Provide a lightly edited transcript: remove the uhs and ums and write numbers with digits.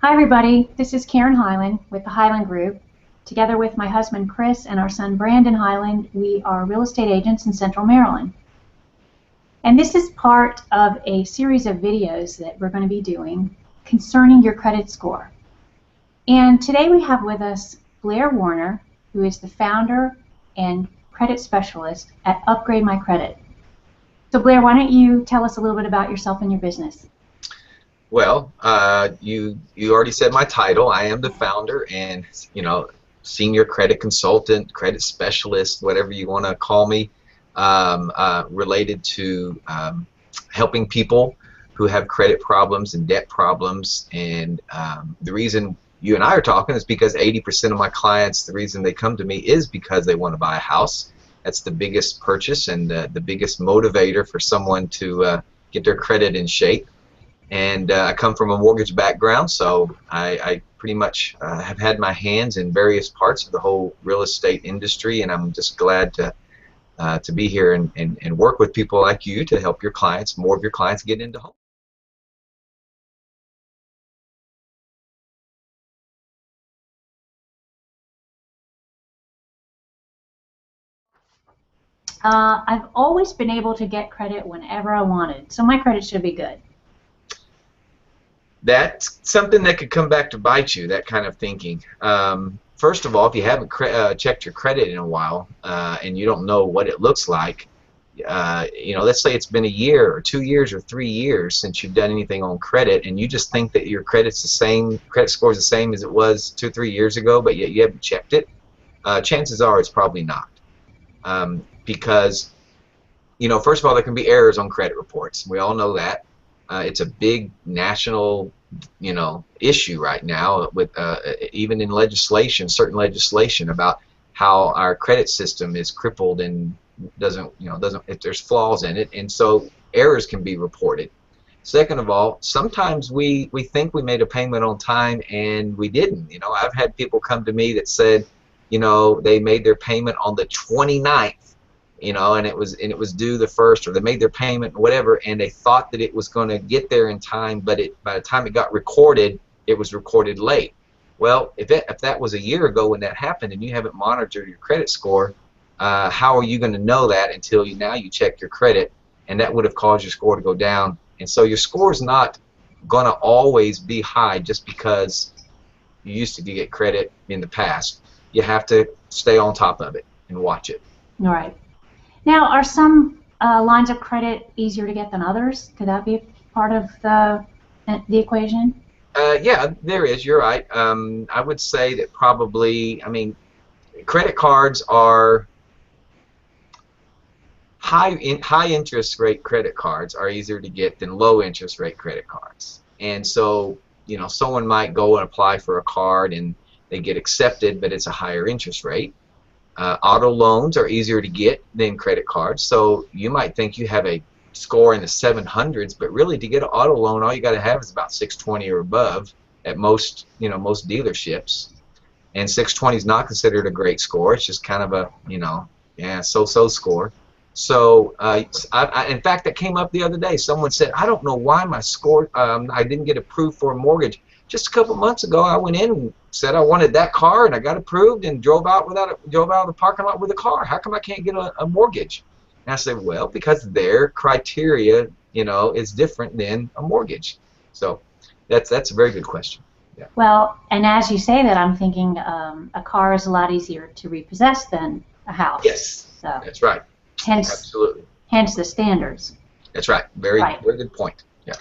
Hi everybody, this is Karen Hyland with the Hyland Group. Together with my husband Chris and our son Brandon Hyland, we are real estate agents in Central Maryland. And this is part of a series of videos that we're going to be doing concerning your credit score. And today we have with us Blair Warner, who is the founder and credit specialist at Upgrade My Credit. So Blair, why don't you tell us a little bit about yourself and your business? Well, you already said my title. I am the founder and, senior credit consultant, credit specialist, whatever you want to call me, related to helping people who have credit problems and debt problems. And the reason you and I are talking is because 80% of my clients, the reason they come to me is because they want to buy a house. That's the biggest purchase and the biggest motivator for someone to get their credit in shape. And I come from a mortgage background, so I pretty much have had my hands in various parts of the whole real estate industry, and I'm just glad to be here and work with people like you to help your clients, more of your clients, get into home. I've always been able to get credit whenever I wanted, so my credit should be good. That's something that could come back to bite you, that kind of thinking. First of all, if you haven't checked your credit in a while and you don't know what it looks like, let's say it's been a year or 2 years or 3 years since you've done anything on credit, and you just think that your credit score is the same as it was 2 or 3 years ago, but yet you haven't checked it, chances are it's probably not. Because, first of all, there can be errors on credit reports. We all know that. It's a big national, issue right now with even in legislation, certain legislation about how our credit system is crippled and if there's flaws in it, and so errors can be reported. Second of all, sometimes we think we made a payment on time and we didn't. I've had people come to me that said, they made their payment on the 29th. And it was due the 1st, or they made their payment, whatever, and they thought that it was going to get there in time, but by the time it got recorded, it was recorded late. Well, if that was a year ago when that happened and you haven't monitored your credit score, how are you going to know that until now you check your credit, and that would have caused your score to go down. And so your score is not going to always be high just because you used to get credit in the past. You have to stay on top of it and watch it. All right. Now, are some lines of credit easier to get than others? Could that be part of the equation? Yeah, there is. You're right. I would say that probably, credit cards are high interest rate credit cards are easier to get than low interest rate credit cards. And so, someone might go and apply for a card and they get accepted, but it's a higher interest rate. Auto loans are easier to get than credit cards, so you might think you have a score in the 700s, but really to get an auto loan, all you got to have is about 620 or above at most, most dealerships. And 620 is not considered a great score. It's just kind of a, so-so score. So, in fact, that came up the other day. Someone said, I don't know why my score, I didn't get approved for a mortgage. Just a couple months ago, I went in and said I wanted that car, and I got approved and drove out of the parking lot with a car. How come I can't get a mortgage? And I said, well, because their criteria, is different than a mortgage. So that's a very good question. Yeah. Well, and as you say that, I'm thinking a car is a lot easier to repossess than a house. Yes, so that's right. Hence, absolutely. Hence the standards. That's right. Very good point. Yeah.